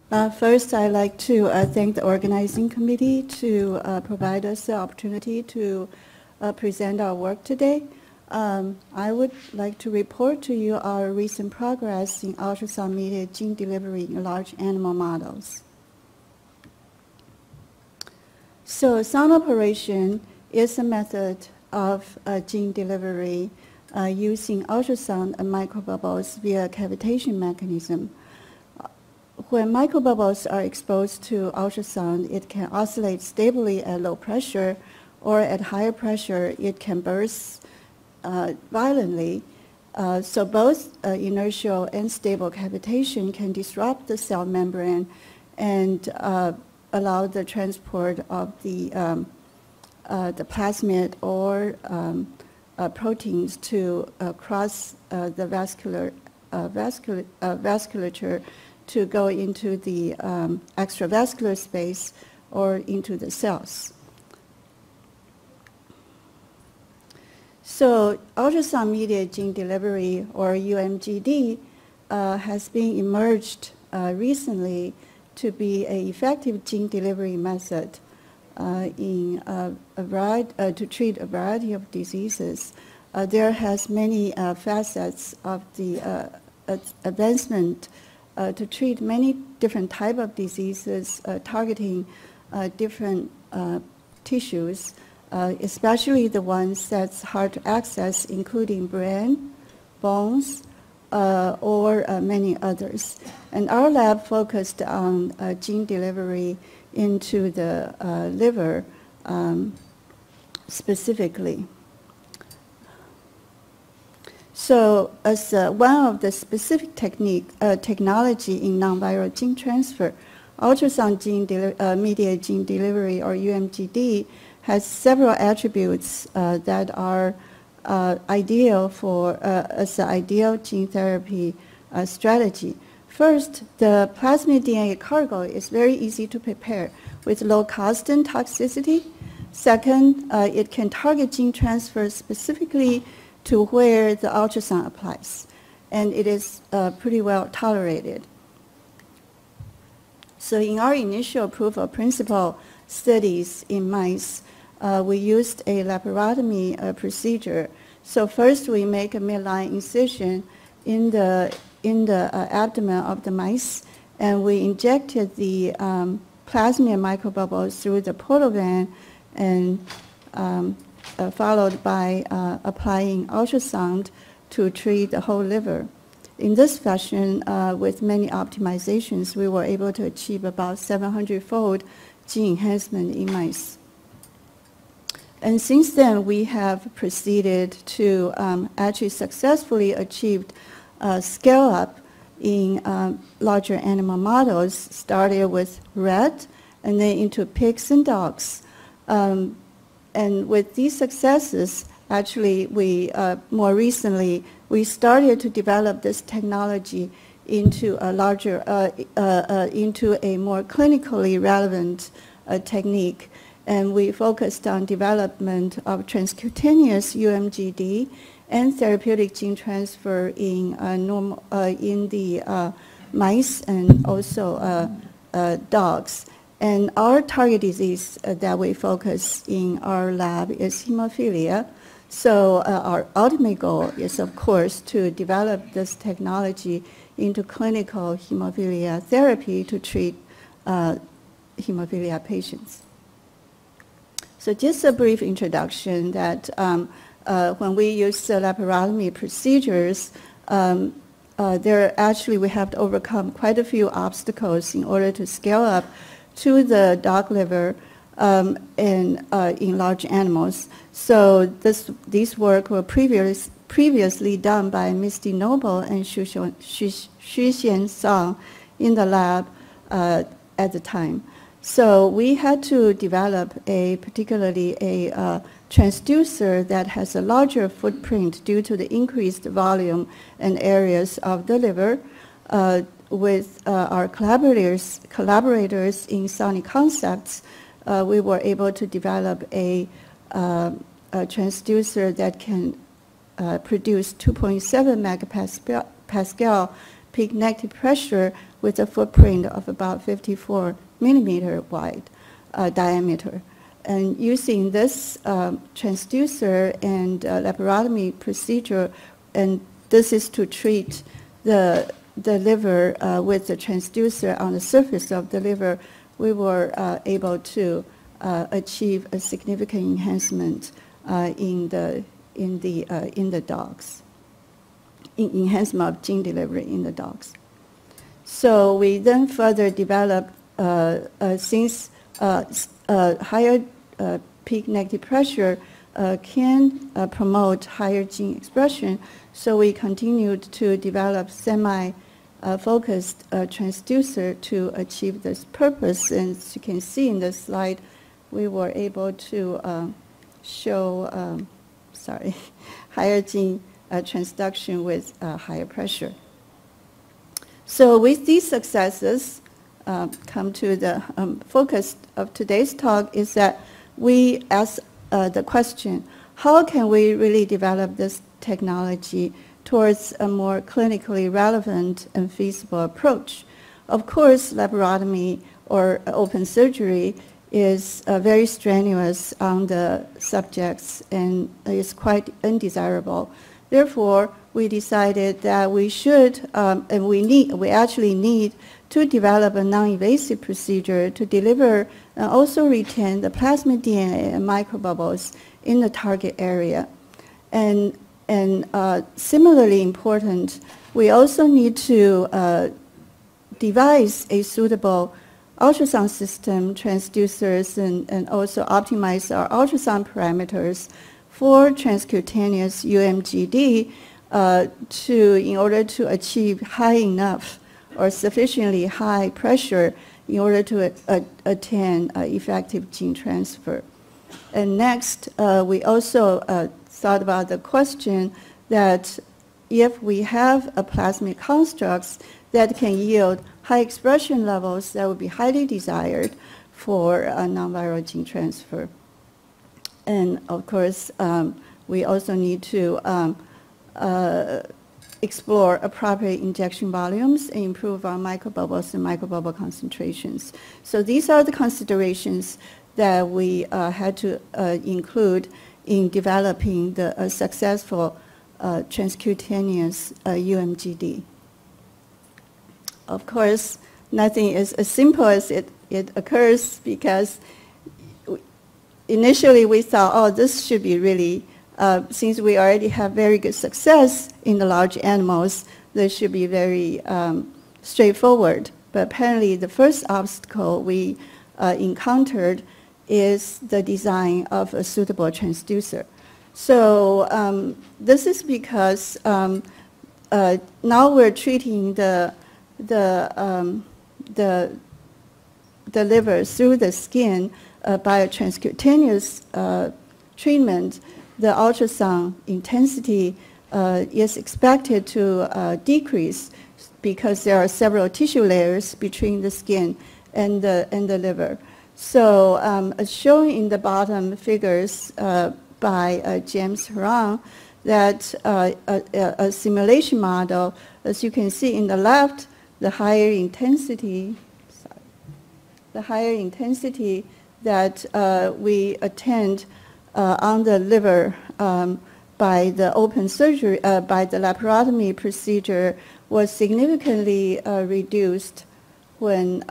First, I'd like to thank the organizing committee to provide us the opportunity to present our work today. I would like to report to you our recent progress in ultrasound-mediated gene delivery in large animal models. So sound operation is a method of gene delivery using ultrasound and microbubbles via cavitation mechanism. When microbubbles are exposed to ultrasound, it can oscillate stably at low pressure, or at higher pressure, it can burst violently. So both inertial and stable cavitation can disrupt the cell membrane and allow the transport of the plasmid or proteins to cross the vasculature to go into the extravascular space or into the cells. So ultrasound-mediated gene delivery, or UMGD, has been emerged recently to be an effective gene delivery method in to treat a variety of diseases. There has many facets of the advancement to treat many different types of diseases, targeting different tissues, especially the ones that's hard to access, including brain, bones, or many others. And our lab focused on gene delivery into the liver specifically. So as one of the specific technology in non-viral gene transfer, ultrasound mediated gene delivery, or UMGD, has several attributes that are ideal for as an ideal gene therapy strategy. First, the plasmid DNA cargo is very easy to prepare with low cost and toxicity. Second, it can target gene transfer specifically to where the ultrasound applies, and it is pretty well tolerated. So in our initial proof of principle studies in mice, we used a laparotomy procedure. So first we make a midline incision in the abdomen of the mice, and we injected the plasmid microbubbles through the portal vein, and followed by applying ultrasound to treat the whole liver. In this fashion, with many optimizations, we were able to achieve about 700-fold gene enhancement in mice. And since then, we have proceeded to actually successfully achieve scale-up in larger animal models, started with rat and then into pigs and dogs. And with these successes, actually, we more recently, we started to develop this technology into a larger, into a more clinically relevant technique. And we focused on development of transcutaneous UMGD and therapeutic gene transfer in in the mice and also dogs. And our target disease that we focus in our lab is hemophilia. So our ultimate goal is, of course, to develop this technology into clinical hemophilia therapy to treat hemophilia patients. So just a brief introduction that when we use the laparotomy procedures, we have to overcome quite a few obstacles in order to scale up to the dog liver in large animals. So these work were previously done by Misty Noble and Xuxian Song in the lab at the time. So we had to develop particularly a transducer that has a larger footprint due to the increased volume and areas of the liver. With our collaborators in Sonic Concepts, we were able to develop a transducer that can produce 2.7 megapascal peak negative pressure with a footprint of about 54 millimeter wide diameter. And using this transducer and laparotomy procedure, and this is to treat the liver with the transducer on the surface of the liver, we were able to achieve a significant enhancement in the dogs, enhancement of gene delivery in the dogs. So we then further developed, since higher peak negative pressure can promote higher gene expression, so we continued to develop semi-focused transducer to achieve this purpose. And as you can see in this slide, we were able to show, higher gene transduction with higher pressure. So with these successes, come to the focus of today's talk is that we ask the question, how can we really develop this technology towards a more clinically relevant and feasible approach? Of course, laparotomy or open surgery is very strenuous on the subjects and is quite undesirable. Therefore, we decided that we should, and we actually need to develop a non-invasive procedure to deliver and also retain the plasmid DNA and microbubbles in the target area. And similarly important, we also need to devise a suitable ultrasound system, transducers, and also optimize our ultrasound parameters for transcutaneous UMGD in order to achieve high enough or sufficiently high pressure in order to attain effective gene transfer. And next, we also thought about the question that if we have a plasmid constructs that can yield high expression levels, that would be highly desired for non-viral gene transfer. And of course, we also need to explore appropriate injection volumes and improve our microbubbles and microbubble concentrations. So these are the considerations that we had to include in developing the successful transcutaneous UMGD. Of course, nothing is as simple as it occurs, because initially we thought, oh, this should be really, since we already have very good success in the large animals, this should be very straightforward. But apparently the first obstacle we encountered is the design of a suitable transducer. So this is because now we're treating the liver through the skin by a transcutaneous treatment. The ultrasound intensity is expected to decrease because there are several tissue layers between the skin and the liver. So as shown in the bottom figures by James Huron, that a simulation model, as you can see in the left, the higher intensity that we attend on the liver by the open surgery, by the laparotomy procedure, was significantly reduced when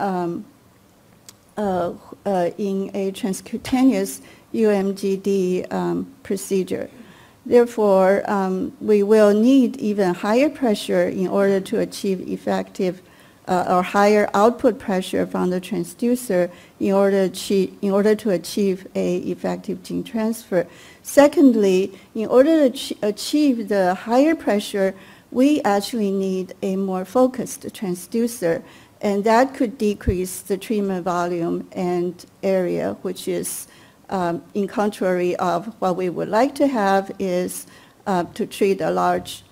in a transcutaneous UMGD procedure. Therefore, we will need even higher pressure in order to achieve effective or higher output pressure from the transducer in order to achieve a effective gene transfer. Secondly, in order to achieve the higher pressure, we actually need a more focused transducer, and that could decrease the treatment volume and area, which is in contrary of what we would like to have is to treat a large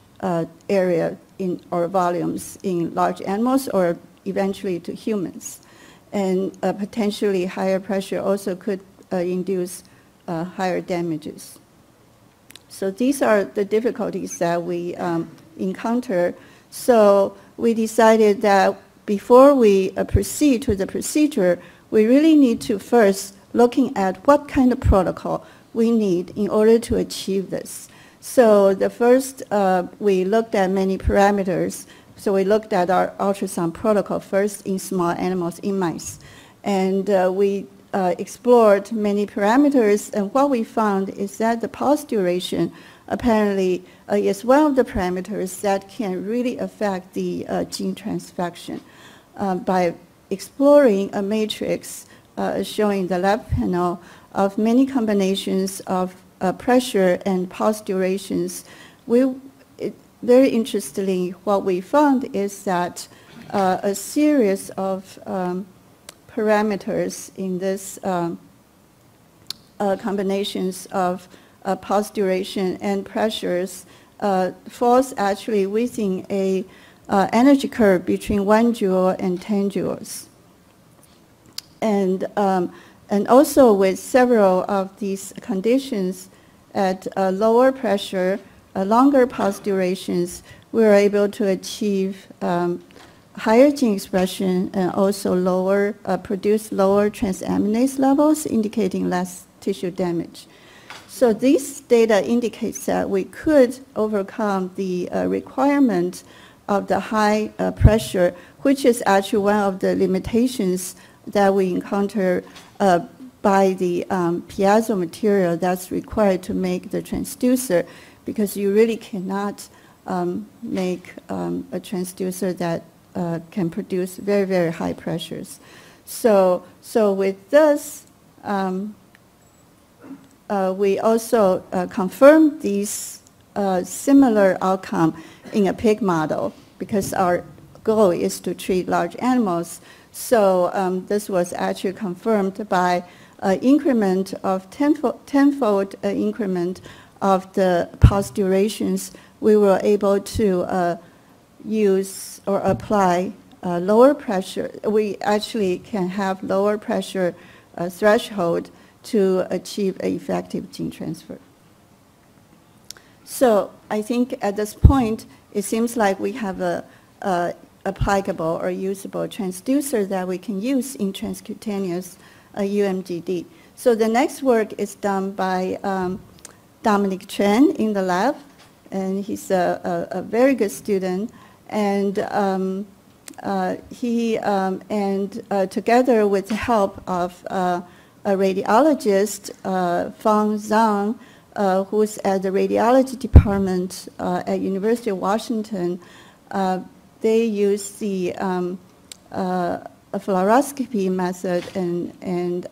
area or volumes in large animals or eventually to humans. And potentially higher pressure also could induce higher damages. So these are the difficulties that we encounter. So we decided that before we proceed to the procedure, we really need to first looking at what kind of protocol we need in order to achieve this. So the first, we looked at many parameters. So we looked at our ultrasound protocol first in small animals, in mice. And we explored many parameters, and what we found is that the pulse duration apparently is one of the parameters that can really affect the gene transfection. By exploring a matrix showing the left panel of many combinations of pressure and pulse durations, very interestingly, what we found is that a series of parameters in this combinations of pulse duration and pressures falls actually within a energy curve between 1 joule and 10 joules. And also with several of these conditions at lower pressure, longer pulse durations, we were able to achieve higher gene expression and also produce lower transaminase levels, indicating less tissue damage. So this data indicates that we could overcome the requirement of the high pressure, which is actually one of the limitations that we encounter by the piezo material that's required to make the transducer, because you really cannot make a transducer that can produce very, very high pressures. So with this, we also confirmed these similar outcome in a pig model, because our goal is to treat large animals. So this was actually confirmed by increment of tenfold increment of the pulse durations. We were able to use or apply lower pressure. We actually can have lower pressure threshold to achieve an effective gene transfer. So I think at this point, it seems like we have a applicable or usable transducer that we can use in transcutaneous UMGD. So the next work is done by Dominic Chen in the lab, and he's a very good student. And together with the help of a radiologist, Fang Zhang, who's at the radiology department at University of Washington, they use the fluoroscopy method and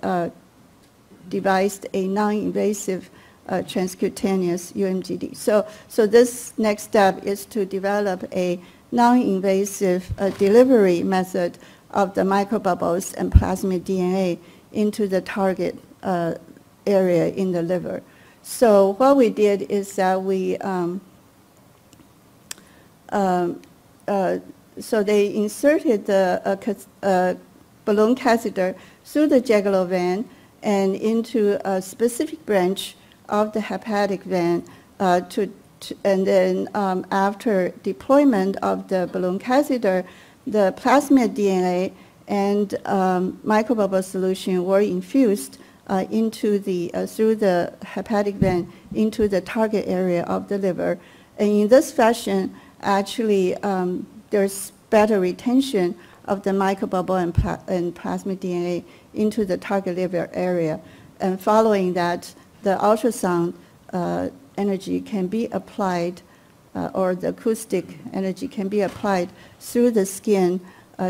devised a non-invasive transcutaneous UMGD. So this next step is to develop a non-invasive delivery method of the microbubbles and plasmid DNA into the target area in the liver. So what we did is that we, so they inserted the balloon catheter through the jugular vein and into a specific branch of the hepatic vein and then after deployment of the balloon catheter, the plasmid DNA and microbubble solution were infused into the through the hepatic vein into the target area of the liver. And in this fashion, actually, there's better retention of the microbubble and plasmid DNA into the target liver area. And following that, the ultrasound energy can be applied, or the acoustic energy can be applied through the skin,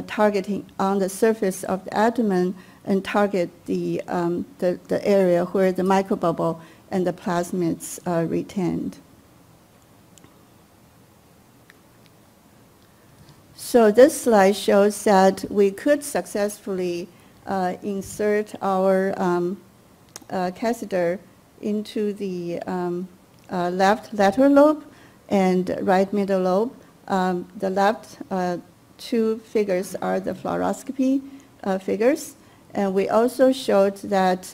targeting on the surface of the abdomen and target the area where the microbubble and the plasmids are retained. So this slide shows that we could successfully insert our catheter into the left lateral lobe and right middle lobe. The left two figures are the fluoroscopy figures. And we also showed that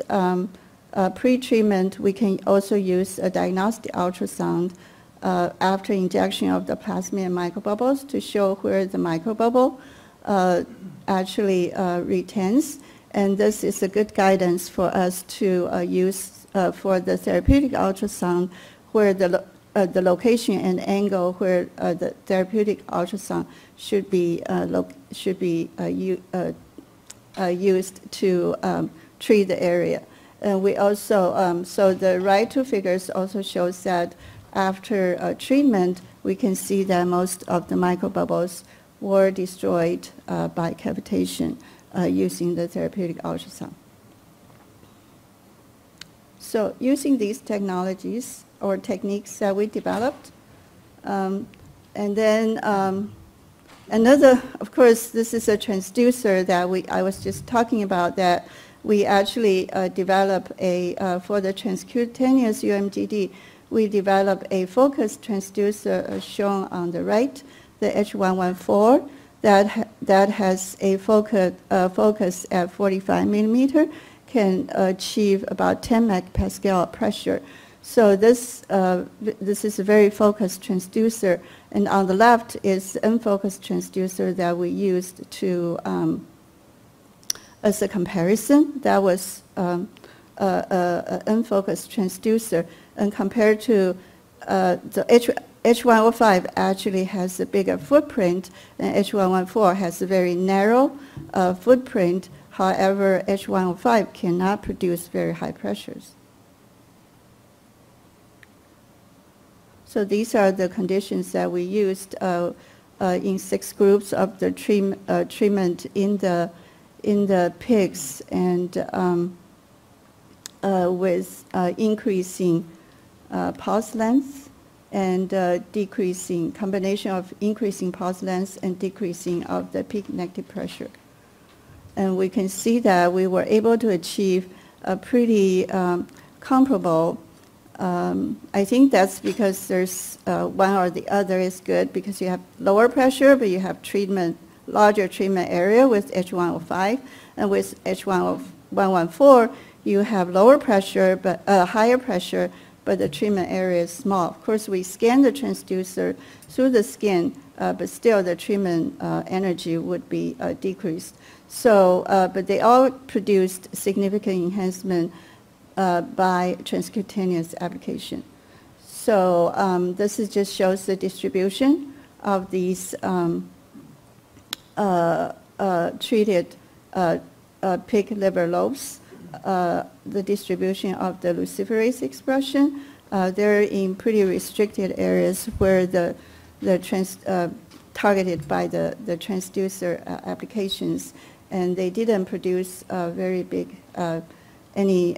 pre-treatment, we can also use a diagnostic ultrasound after injection of the plasmid and microbubbles to show where the microbubble actually retains. And this is a good guidance for us to use for the therapeutic ultrasound, where the location and angle where the therapeutic ultrasound should be used to treat the area. And we also, so the right two figures also shows that after treatment, we can see that most of the microbubbles were destroyed by cavitation using the therapeutic ultrasound. So using these technologies or techniques that we developed, and then another, of course, this is a transducer that I was just talking about, that we actually develop for the transcutaneous UMGD, we develop a focused transducer shown on the right, the H114, that has a focus at 45 millimeter, can achieve about 10 megapascal pressure. So this is a very focused transducer, and on the left is the unfocused transducer that we used to as a comparison. That was an unfocused transducer, and compared to the H105 actually has a bigger footprint, and H114 has a very narrow footprint. However, H105 cannot produce very high pressures. So these are the conditions that we used in 6 groups of the treatment in the pigs, and with increasing pulse length and decreasing, combination of increasing pulse length and decreasing of the peak negative pressure. And we can see that we were able to achieve a pretty comparable. I think that's because there's one or the other is good, because you have lower pressure, but you have larger treatment area with H105, and with H114, you have lower pressure, but higher pressure, but the treatment area is small. Of course, we scan the transducer through the skin, but still the treatment energy would be decreased. So, but they all produced significant enhancement by transcutaneous application. So this just shows the distribution of these treated pig liver lobes, the distribution of the luciferase expression. They're in pretty restricted areas where targeted by the transducer applications, and they didn't produce very big any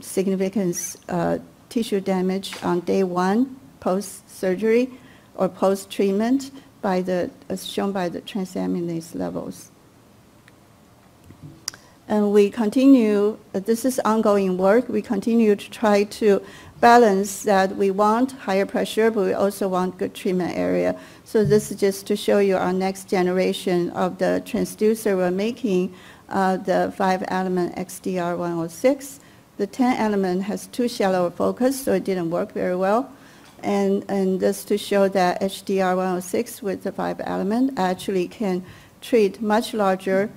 significant tissue damage on day 1 post-surgery or post-treatment as shown by the transaminase levels. And we continue, this is ongoing work, we continue to try to balance that we want higher pressure, but we also want good treatment area. So this is just to show you our next generation of the transducer we're making, the 5-element XDR106. The 10-element has too shallow a focus, so it didn't work very well. And this to show that HDR106 with the 5-element actually can treat much larger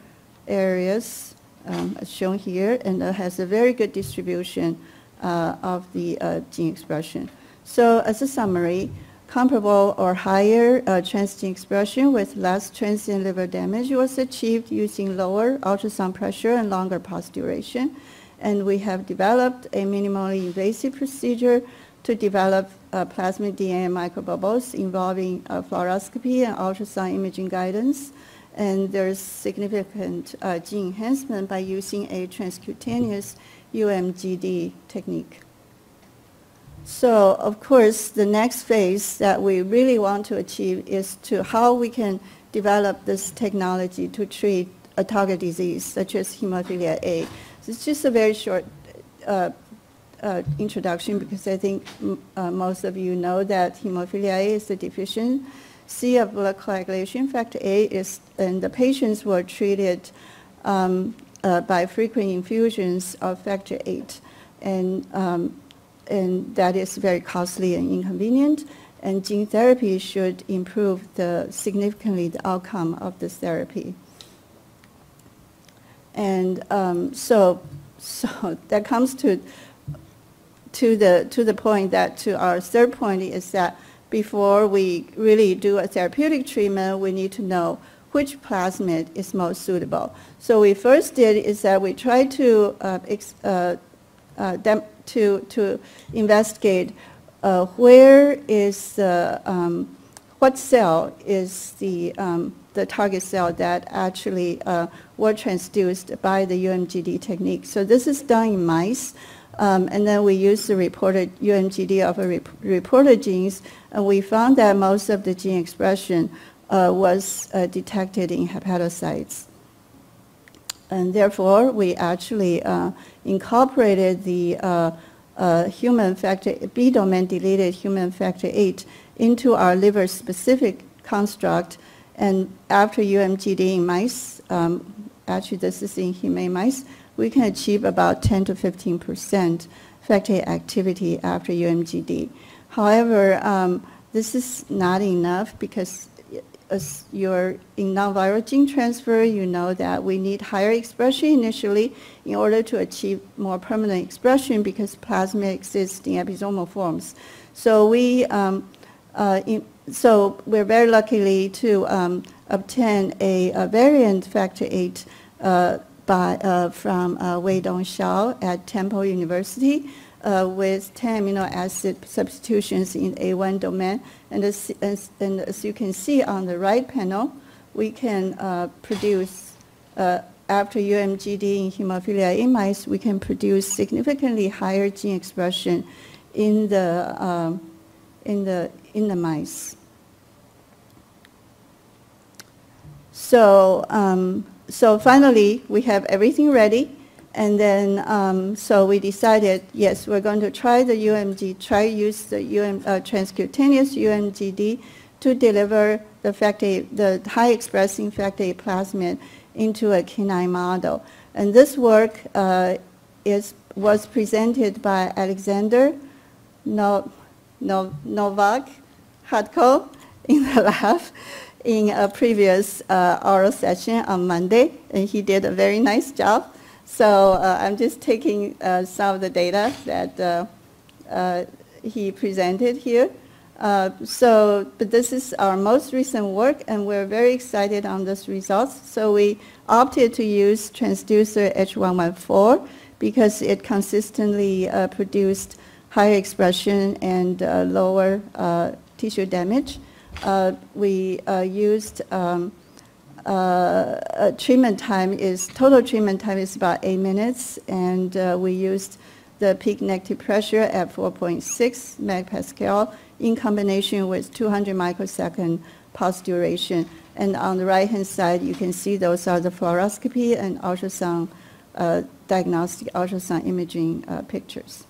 areas, as shown here, and it has a very good distribution of the gene expression. So as a summary, comparable or higher transgene expression with less transient liver damage was achieved using lower ultrasound pressure and longer pulse duration. And we have developed a minimally invasive procedure to develop plasmid DNA microbubbles involving fluoroscopy and ultrasound imaging guidance. And there's significant gene enhancement by using a transcutaneous UMGD technique. So, of course, the next phase that we really want to achieve is to how we can develop this technology to treat a target disease, such as hemophilia A. So it's just a very short introduction, because I think most of you know that hemophilia A is a deficiency of blood coagulation factor A, and the patients were treated by frequent infusions of factor VIII, and that is very costly and inconvenient. and gene therapy should improve significantly the outcome of this therapy. And so that comes to the point that, to our third point, is that before we really do a therapeutic treatment, we need to know which plasmid is most suitable. So we first did is that we tried to investigate where is what cell is the target cell that actually were transduced by the UMGD technique. So this is done in mice. And then we used the reported UMGD of reported genes, and we found that most of the gene expression was detected in hepatocytes. And therefore, we actually incorporated the human factor, B-domain deleted human factor VIII into our liver-specific construct. And after UMGD in mice, actually this is in humane mice, we can achieve about 10 to 15% factor VIII activity after UMGD. However, this is not enough because as you're in non-viral gene transfer, you know that we need higher expression initially in order to achieve more permanent expression because plasmid exists in episomal forms. So so we're very lucky to obtain a variant factor VIII from Wei-Dong Xiao at Temple University with 10 amino acid substitutions in A1 domain. And as you can see on the right panel, we can produce, after UMGD in hemophilia A mice, we can produce significantly higher gene expression in the mice. So finally, we have everything ready, and then so we decided, yes, we're going to try the use the transcutaneous UMGD to deliver the high expressing factor VIII plasmid into a canine model. And this work was presented by Alexander Novak Hatko in the lab in a previous oral session on Monday, and he did a very nice job. So I'm just taking some of the data that he presented here. But this is our most recent work, and we're very excited on this results. So we opted to use transducer H114 because it consistently produced higher expression and lower tissue damage. We used treatment time total treatment time is about 8 minutes, and we used the peak negative pressure at 4.6 megapascal in combination with 200 microsecond pulse duration. And on the right-hand side, you can see those are the fluoroscopy and ultrasound, diagnostic ultrasound imaging pictures.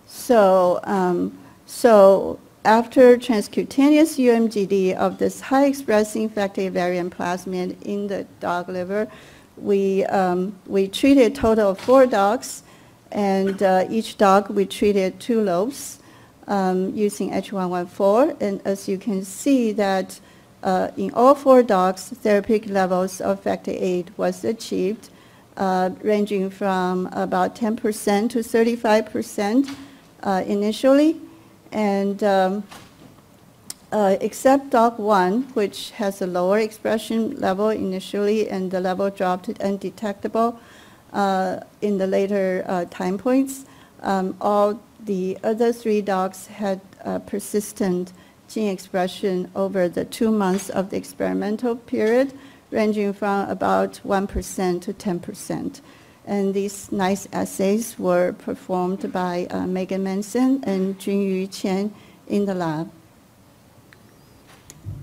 So after transcutaneous UMGD of this high-expressing factor VIII variant plasmid in the dog liver, we treated a total of 4 dogs, and each dog we treated 2 lobes using H114. And as you can see that in all 4 dogs, therapeutic levels of factor VIII was achieved, ranging from about 10% to 35% initially. And except dog 1, which has a lower expression level initially, and the level dropped to undetectable in the later time points, all the other 3 dogs had persistent gene expression over the 2 months of the experimental period, ranging from about 1% to 10%. And these nice assays were performed by Megan Manson and Junyu Chen in the lab.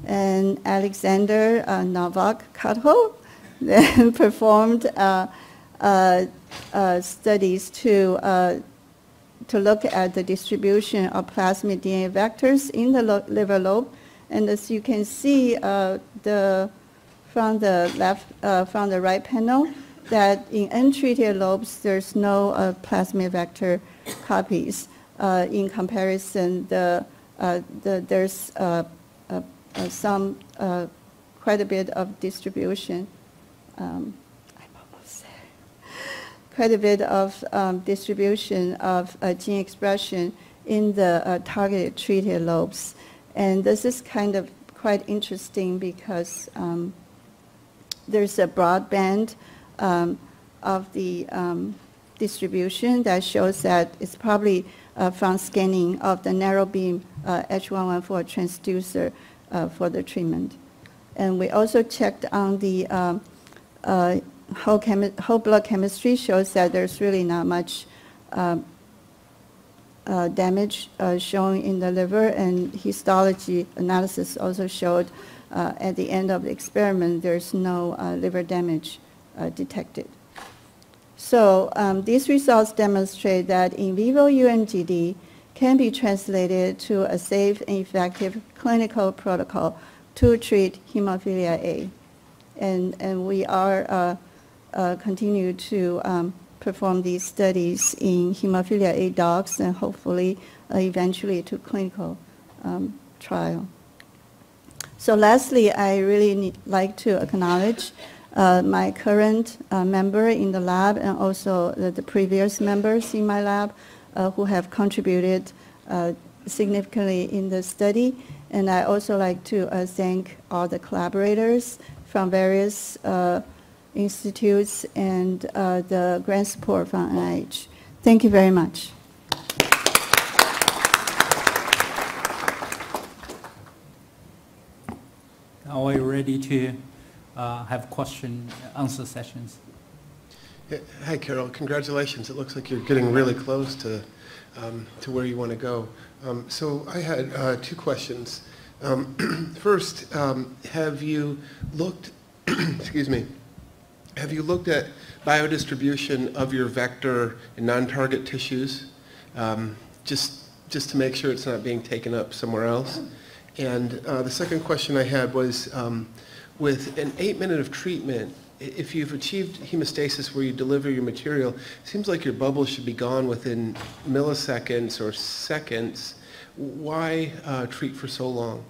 And Alexander Novak Katho then performed studies to look at the distribution of plasmid DNA vectors in the liver lobe. And as you can see from the right panel, that in untreated lobes, there's no plasmid vector copies. in comparison, there's some quite a bit of distribution. Quite a bit of distribution of gene expression in the targeted treated lobes. And this is kind of quite interesting because there's a broad band of the distribution that shows that it's probably from scanning of the narrow beam H114 transducer for the treatment. And we also checked on the whole blood chemistry, shows that there's really not much damage shown in the liver, and histology analysis also showed at the end of the experiment there's no liver damage detected. So these results demonstrate that in vivo UMGD can be translated to a safe and effective clinical protocol to treat hemophilia A. And we are continue to perform these studies in hemophilia A dogs and hopefully eventually to clinical trial. So lastly, I really like to acknowledge my current member in the lab and also the previous members in my lab who have contributed significantly in the study. And I also like to thank all the collaborators from various institutes and the grant support from NIH. Thank you very much. Now we're ready to have question answer sessions. Yeah, hi, Carol. Congratulations. It looks like you're getting really close to where you want to go. So I had two questions. First, have you looked, excuse me, have you looked at biodistribution of your vector in non-target tissues, just to make sure it's not being taken up somewhere else? And the second question I had was, with an 8-minute of treatment, if you've achieved hemostasis where you deliver your material, it seems like your bubbles should be gone within milliseconds or seconds. Why treat for so long?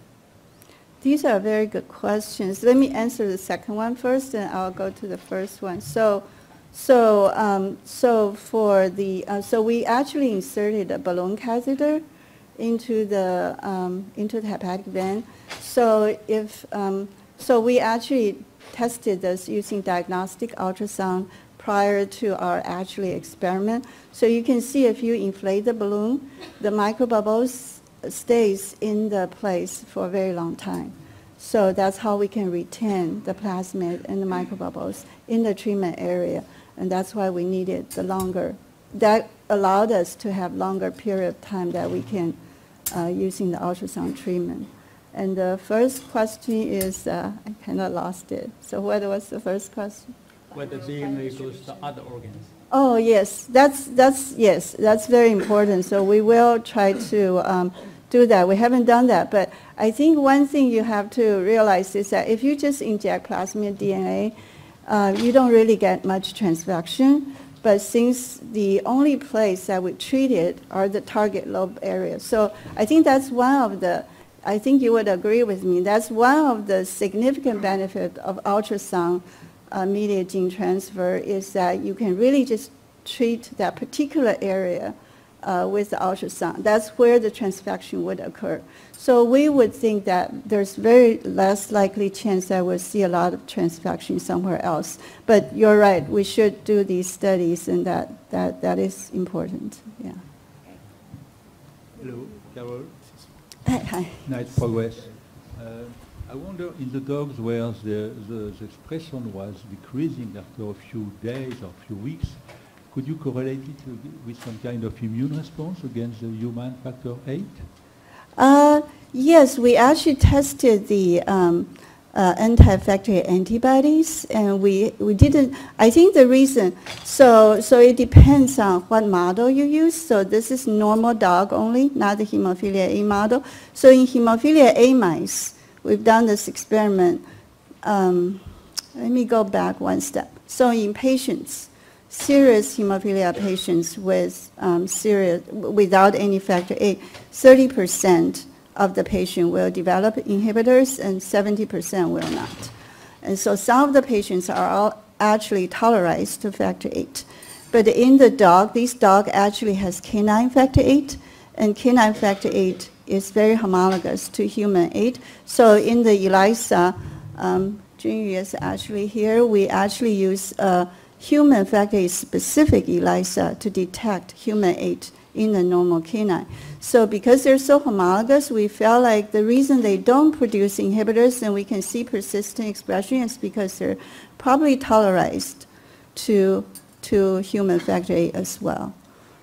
These are very good questions. Let me answer the second one first, and I'll go to the first one. So we actually inserted a balloon catheter into the hepatic vein. So we actually tested this using diagnostic ultrasound prior to our actually experiment. So you can see if you inflate the balloon, the microbubbles stays in the place for a very long time. So that's how we can retain the plasmid and the microbubbles in the treatment area. And that's why we needed the longer. That allowed us to have longer period of time that we can using the ultrasound treatment. And the first question is, I kind of lost it. So what was the first question? Whether DNA goes to other organs. Oh yes, that's very important. So we will try to do that. We haven't done that, but I think one thing you have to realize is that if you just inject plasmid DNA, you don't really get much transfection. But since the only place that we treat it are the target lobe areas, so I think that's one of the. I think you would agree with me. That's one of the significant benefits of ultrasound mediated gene transfer is that you can really just treat that particular area with the ultrasound. That's where the transfection would occur. So we would think that there's very less likely chance that we'll see a lot of transfection somewhere else. But you're right, we should do these studies, and that is important. Yeah. Hello, Carol. Hi. Nice progress. I wonder, in the dogs where the expression was decreasing after a few days or a few weeks, could you correlate it with some kind of immune response against the human factor VIII? Yes, we actually tested the anti-factor antibodies, and we didn't. I think the reason, so it depends on what model you use. So this is normal dog only, not the hemophilia A model. So in hemophilia A mice, we've done this experiment. Let me go back one step. So in patients, serious hemophilia patients with without any factor VIII, 30% of the patient will develop inhibitors and 70% will not. And so some of the patients are all actually tolerized to factor VIII. But in the dog, this dog actually has canine factor VIII, and canine factor VIII is very homologous to human VIII. So in the ELISA, Junyu is actually here, we actually use human factor VIII specific ELISA to detect human VIII in the normal canine. So because they're so homologous, we felt like the reason they don't produce inhibitors and we can see persistent expression is because they're probably tolerized to human factor VIII as well.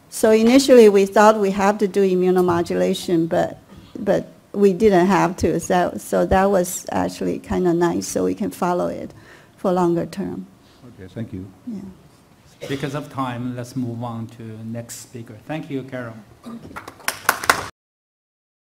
So initially we thought we have to do immunomodulation, but we didn't have to. So that was actually kind of nice, so we can follow it for longer term. Okay, thank you. Yeah. Because of time, let's move on to next speaker. Thank you, Carol. Thank you.